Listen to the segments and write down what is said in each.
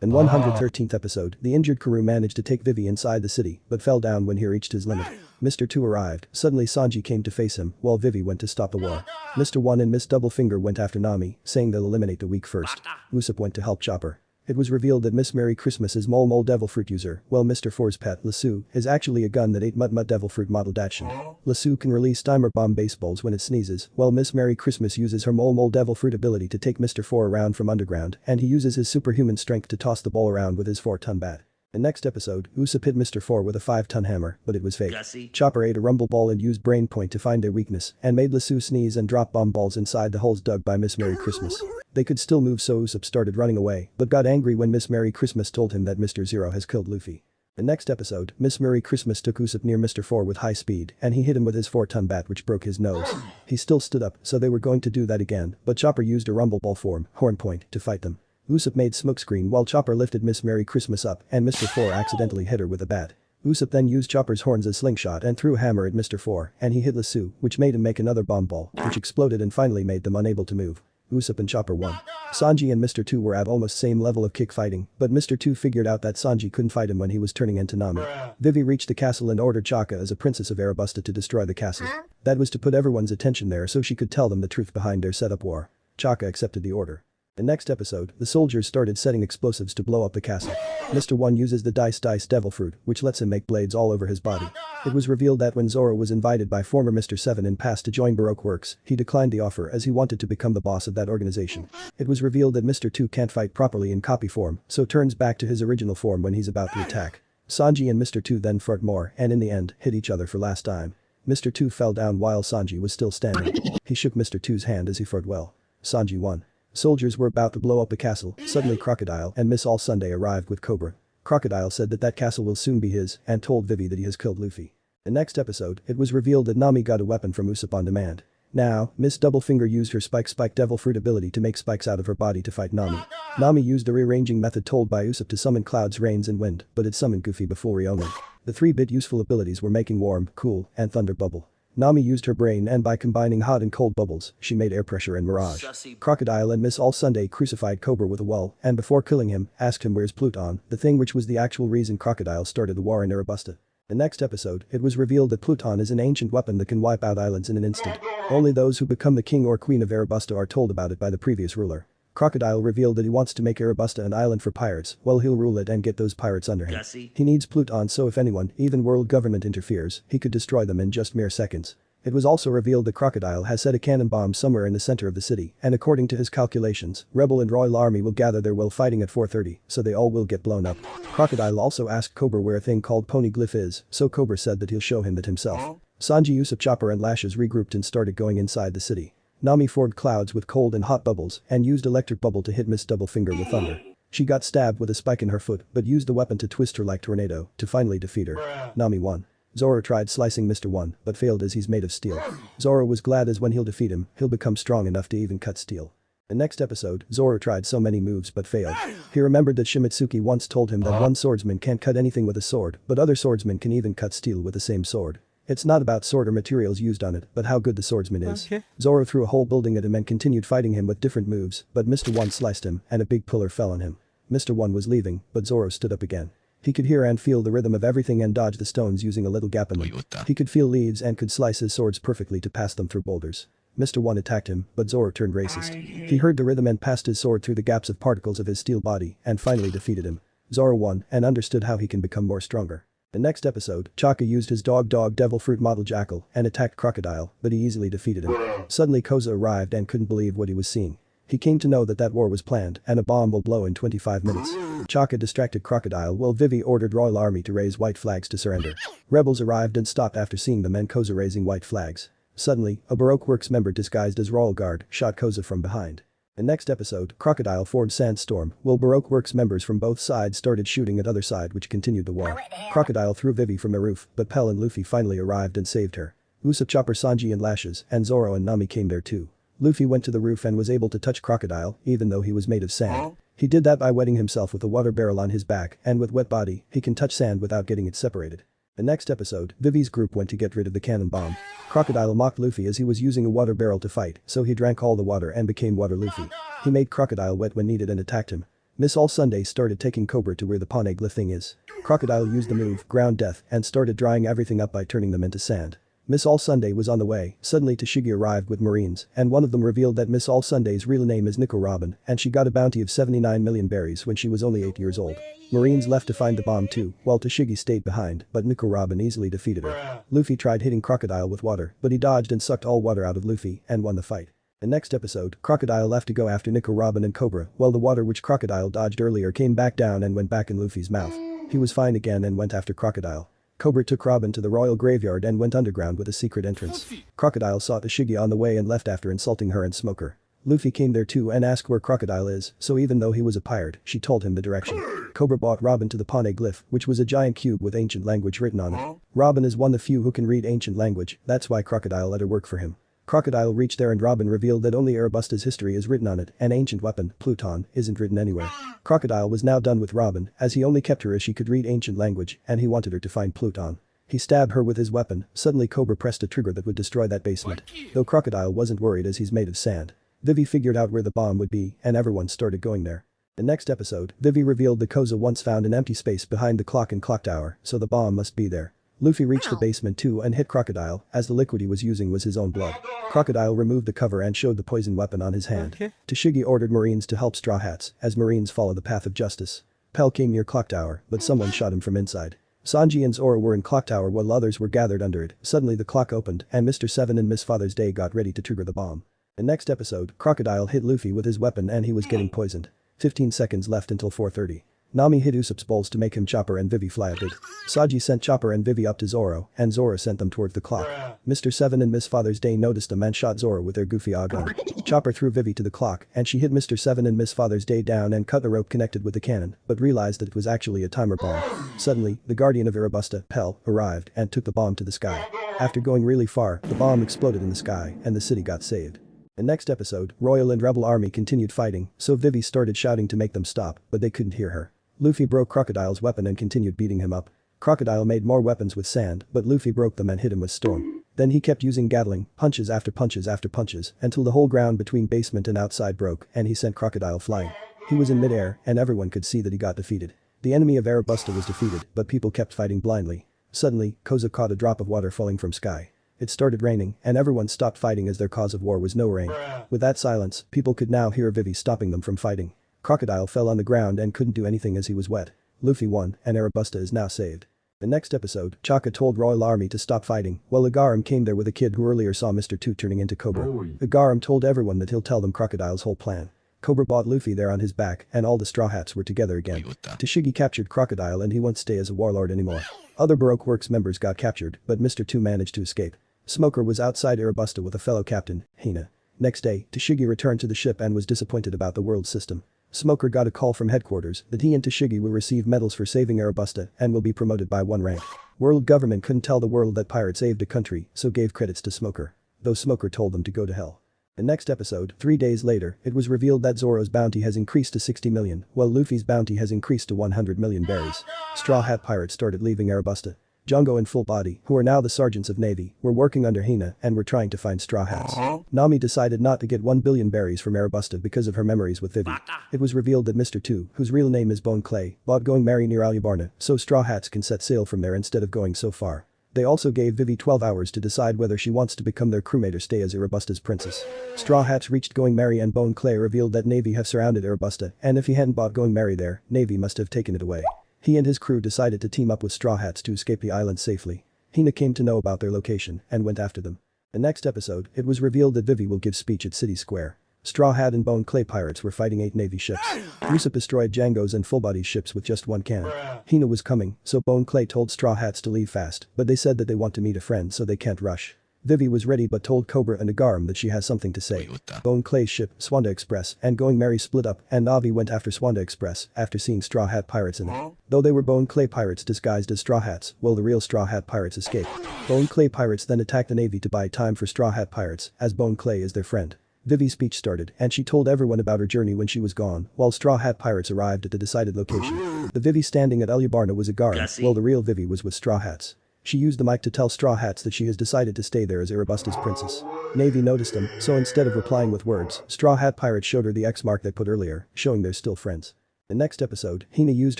In 113th episode, the injured Karoo managed to take Vivi inside the city, but fell down when he reached his limit. Mr. 2 arrived, suddenly Sanji came to face him, while Vivi went to stop the war. Mr. 1 and Miss Doublefinger went after Nami, saying they'll eliminate the weak first. Usopp went to help Chopper. It was revealed that Miss Merry Christmas is Mole Devil Fruit user, while Mr. 4's pet, Lasso, is actually a gun that ate Mut Devil Fruit model Daction. Lasso can release timer bomb baseballs when it sneezes, while Miss Merry Christmas uses her Mole Devil Fruit ability to take Mr. 4 around from underground, and he uses his superhuman strength to toss the ball around with his 4-ton bat. In next episode, Usopp hit Mr. 4 with a 5-ton hammer, but it was fake. Chopper ate a rumble ball and used brain point to find their weakness, and made Lasso sneeze and drop bomb balls inside the holes dug by Miss Merry Christmas. They could still move, so Usopp started running away, but got angry when Miss Merry Christmas told him that Mr. Zero has killed Luffy. In next episode, Miss Merry Christmas took Usopp near Mr. 4 with high speed, and he hit him with his 4-ton bat which broke his nose. He still stood up, so they were going to do that again, but Chopper used a rumble ball form, horn point, to fight them. Usopp made smokescreen while Chopper lifted Miss Merry Christmas up, and Mr. 4 accidentally hit her with a bat. Usopp then used Chopper's horns as slingshot and threw a hammer at Mr. 4, and he hit Lasso, which made him make another bomb ball, which exploded and finally made them unable to move. Usopp and Chopper won. Sanji and Mr. 2 were at almost same level of kick fighting, but Mr. 2 figured out that Sanji couldn't fight him when he was turning into Nami. Vivi reached the castle and ordered Chaka as a princess of Arabasta to destroy the castle. That was to put everyone's attention there so she could tell them the truth behind their setup war. Chaka accepted the order. In next episode, the soldiers started setting explosives to blow up the castle. Mr. 1 uses the Dice Devil Fruit, which lets him make blades all over his body. It was revealed that when Zoro was invited by former Mr. 7 in past to join Baroque Works, he declined the offer as he wanted to become the boss of that organization. It was revealed that Mr. 2 can't fight properly in copy form, so turns back to his original form when he's about to attack. Sanji and Mr. 2 then fought more and in the end, hit each other for last time. Mr. 2 fell down while Sanji was still standing. He shook Mr. 2's hand as he fought well. Sanji won. Soldiers were about to blow up the castle, suddenly Crocodile and Miss All Sunday arrived with Cobra. Crocodile said that castle will soon be his and told Vivi that he has killed Luffy. In next episode, it was revealed that Nami got a weapon from Usopp on demand. Now, Miss Doublefinger used her Spike Devil Fruit ability to make spikes out of her body to fight Nami. Nami used the rearranging method told by Usopp to summon clouds, rains and wind, but it summoned Goofy before he only. The 3-bit useful abilities were making warm, cool, and thunder bubble. Nami used her brain and by combining hot and cold bubbles, she made air pressure and mirage. Crocodile and Miss All Sunday crucified Cobra with a wall and before killing him, asked him where's Pluton, the thing which was the actual reason Crocodile started the war in Arabasta. The next episode, it was revealed that Pluton is an ancient weapon that can wipe out islands in an instant. Only those who become the king or queen of Arabasta are told about it by the previous ruler. Crocodile revealed that he wants to make Arabasta an island for pirates, well he'll rule it and get those pirates under him. He needs Pluton so if anyone, even world government interferes, he could destroy them in just mere seconds. It was also revealed that Crocodile has set a cannon bomb somewhere in the center of the city, and according to his calculations, Rebel and Royal Army will gather there while fighting at 4:30, so they all will get blown up. Crocodile also asked Cobra where a thing called Poneglyph is, so Cobra said that he'll show him that himself. Sanji, Usopp, Chopper and Lashes regrouped and started going inside the city. Nami formed clouds with cold and hot bubbles and used electric bubble to hit Miss Doublefinger with thunder. She got stabbed with a spike in her foot but used the weapon to twist her like tornado to finally defeat her. Nami won. Zoro tried slicing Mr. 1 but failed as he's made of steel. Zoro was glad as when he'll defeat him, he'll become strong enough to even cut steel. The next episode, Zoro tried so many moves but failed. He remembered that Shimotsuki once told him that one swordsman can't cut anything with a sword, but other swordsmen can even cut steel with the same sword. It's not about sword or materials used on it, but how good the swordsman is. Zoro threw a whole building at him and continued fighting him with different moves, but Mr. 1 sliced him and a big pillar fell on him. Mr. 1 was leaving, but Zoro stood up again. He could hear and feel the rhythm of everything and dodge the stones using a little gap in them. He could feel leaves and could slice his swords perfectly to pass them through boulders. Mr. 1 attacked him, but Zoro turned racist. He heard the rhythm and passed his sword through the gaps of particles of his steel body and finally defeated him. Zoro won and understood how he can become more stronger. The next episode, Chaka used his dog Devil Fruit model Jackal and attacked Crocodile, but he easily defeated him. Suddenly Koza arrived and couldn't believe what he was seeing. He came to know that war was planned and a bomb will blow in 25 minutes. Chaka distracted Crocodile while Vivi ordered Royal Army to raise white flags to surrender. Rebels arrived and stopped after seeing them and Koza raising white flags. Suddenly, a Baroque Works member disguised as Royal Guard shot Koza from behind. The next episode, Crocodile formed Sandstorm, while Baroque Works members from both sides started shooting at other side which continued the war. Crocodile threw Vivi from a roof, but Pell and Luffy finally arrived and saved her. Usopp, Chopper, Sanji and Lashes, and Zoro and Nami came there too. Luffy went to the roof and was able to touch Crocodile, even though he was made of sand. He did that by wetting himself with a water barrel on his back, and with wet body, he can touch sand without getting it separated. The next episode, Vivi's group went to get rid of the cannon bomb. Crocodile mocked Luffy as he was using a water barrel to fight, so he drank all the water and became Water Luffy. He made Crocodile wet when needed and attacked him. Miss All Sunday started taking Cobra to where the poneglyph thing is. Crocodile used the move, ground death, and started drying everything up by turning them into sand. Miss All Sunday was on the way, suddenly Toshigi arrived with Marines, and one of them revealed that Miss All Sunday's real name is Nico Robin, and she got a bounty of 79 million berries when she was only 8 years old. Marines left to find the bomb too, while Toshigi stayed behind, but Nico Robin easily defeated her. Luffy tried hitting Crocodile with water, but he dodged and sucked all water out of Luffy, and won the fight. The next episode, Crocodile left to go after Nico Robin and Cobra, while the water which Crocodile dodged earlier came back down and went back in Luffy's mouth. He was fine again and went after Crocodile. Cobra took Robin to the royal graveyard and went underground with a secret entrance. Crocodile saw Toshigi on the way and left after insulting her and Smoker. Luffy came there too and asked where Crocodile is, so even though he was a pirate, she told him the direction. Cobra brought Robin to the poneglyph, which was a giant cube with ancient language written on it. Robin is one of the few who can read ancient language, that's why Crocodile let her work for him. Crocodile reached there and Robin revealed that only Arabasta's history is written on it, an ancient weapon, Pluton, isn't written anywhere. Crocodile was now done with Robin, as he only kept her as she could read ancient language, and he wanted her to find Pluton. He stabbed her with his weapon, suddenly Cobra pressed a trigger that would destroy that basement. Though Crocodile wasn't worried as he's made of sand. Vivi figured out where the bomb would be, and everyone started going there. The next episode, Vivi revealed that Koza once found an empty space behind the clock in Clock Tower, so the bomb must be there. Luffy reached the basement too and hit Crocodile, as the liquid he was using was his own blood. Crocodile removed the cover and showed the poison weapon on his hand. Toshigi ordered Marines to help Strawhats, as Marines follow the path of justice. Pell came near Clock Tower, but someone shot him from inside. Sanji and Zoro were in Clock Tower while others were gathered under it. Suddenly the clock opened and Mr. 7 and Miss Father's Day got ready to trigger the bomb. The next episode, Crocodile hit Luffy with his weapon and he was getting poisoned. 15 seconds left until 4:30. Nami hit Usopp's bowls to make him Chopper and Vivi fly up it. Saji sent Chopper and Vivi up to Zoro, and Zoro sent them towards the clock. Mr. 7 and Miss Father's Day noticed them and shot Zoro with their goofy eye gun. Chopper threw Vivi to the clock, and she hit Mr. 7 and Miss Father's Day down and cut the rope connected with the cannon, but realized that it was actually a timer bomb. Suddenly, the guardian of Arabasta, Pell, arrived and took the bomb to the sky. After going really far, the bomb exploded in the sky, and the city got saved. The next episode, Royal and Rebel Army continued fighting, so Vivi started shouting to make them stop, but they couldn't hear her. Luffy broke Crocodile's weapon and continued beating him up. Crocodile made more weapons with sand, but Luffy broke them and hit him with Storm. Then he kept using Gatling, punches after punches after punches, until the whole ground between basement and outside broke, and he sent Crocodile flying. He was in midair, and everyone could see that he got defeated. The enemy of Arabasta was defeated, but people kept fighting blindly. Suddenly, Koza caught a drop of water falling from sky. It started raining, and everyone stopped fighting as their cause of war was no rain. With that silence, people could now hear Vivi stopping them from fighting. Crocodile fell on the ground and couldn't do anything as he was wet. Luffy won, and Arabasta is now saved. The next episode, Chaka told Royal Army to stop fighting, while Agaram came there with a kid who earlier saw Mr. 2 turning into Cobra. Agaram told everyone that he'll tell them Crocodile's whole plan. Cobra bought Luffy there on his back, and all the Straw Hats were together again. Toshigi captured Crocodile and he won't stay as a warlord anymore. Other Baroque Works members got captured, but Mr. 2 managed to escape. Smoker was outside Arabasta with a fellow captain, Hina. Next day, Toshigi returned to the ship and was disappointed about the world system. Smoker got a call from headquarters that he and Toshigi will receive medals for saving Arabasta and will be promoted by 1 rank. World government couldn't tell the world that pirates saved a country, so gave credits to Smoker. Though Smoker told them to go to hell. The next episode, 3 days later, it was revealed that Zoro's bounty has increased to 60 million, while Luffy's bounty has increased to 100 million berries. Straw Hat pirates started leaving Arabasta. Jungo and Full Body, who are now the sergeants of Navy, were working under Hina and were trying to find Straw Hats. Nami decided not to get 1 billion berries from Arabasta because of her memories with Vivi. It was revealed that Mr. 2, whose real name is Bone Clay, bought Going Merry near Alubarna, so Straw Hats can set sail from there instead of going so far. They also gave Vivi 12 hours to decide whether she wants to become their crewmate or stay as Arabasta's princess. Straw Hats reached Going Merry and Bone Clay revealed that Navy have surrounded Arabasta, and if he hadn't bought Going Merry there, Navy must have taken it away. He and his crew decided to team up with Straw Hats to escape the island safely. Hina came to know about their location and went after them. The next episode, it was revealed that Vivi will give speech at City Square. Straw Hat and Bone Clay pirates were fighting 8 Navy ships. Usopp destroyed Django's and Fullbody's ships with just 1 cannon. Hina was coming, so Bone Clay told Straw Hats to leave fast, but they said that they want to meet a friend so they can't rush. Vivi was ready but told Cobra and Agaram that she has something to say. Bone Clay's ship, Swanda Express, and Going Merry split up, and Navi went after Swanda Express after seeing Straw Hat pirates in it. Though they were Bone Clay pirates disguised as Straw Hats, while the real Straw Hat pirates escaped. Bone Clay pirates then attacked the Navy to buy time for Straw Hat pirates, as Bone Clay is their friend. Vivi's speech started, and she told everyone about her journey when she was gone, while Straw Hat pirates arrived at the decided location. The Vivi standing at Alubarna was Agaram, while the real Vivi was with Straw Hats. She used the mic to tell Straw Hats that she has decided to stay there as Arabasta's princess. Navy noticed them, so instead of replying with words, Straw Hat pirates showed her the X mark they put earlier, showing they're still friends. The next episode, Hina used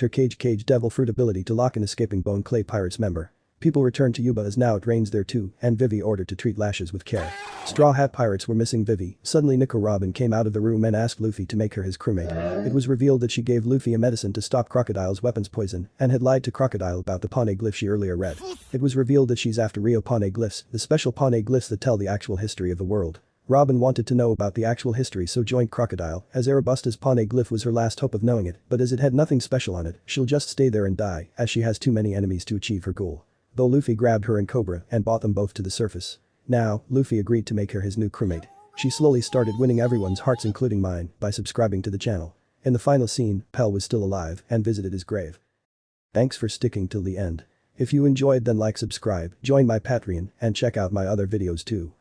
her Cage Devil Fruit ability to lock an escaping Bone Clay Pirates member. People return to Yuba as now it rains there too, and Vivi ordered to treat Lashes with care. Straw Hat Pirates were missing Vivi. Suddenly Nico Robin came out of the room and asked Luffy to make her his crewmate. It was revealed that she gave Luffy a medicine to stop Crocodile's weapons poison and had lied to Crocodile about the Poneglyph she earlier read. It was revealed that she's after Rio Poneglyphs, the special Poneglyphs that tell the actual history of the world. Robin wanted to know about the actual history so joined Crocodile, as Arabasta's Poneglyph was her last hope of knowing it, but as it had nothing special on it, she'll just stay there and die, as she has too many enemies to achieve her goal. Though Luffy grabbed her and Cobra and brought them both to the surface. Now, Luffy agreed to make her his new crewmate. She slowly started winning everyone's hearts including mine by subscribing to the channel. In the final scene, Pell was still alive and visited his grave. Thanks for sticking till the end. If you enjoyed then like subscribe, join my Patreon and check out my other videos too.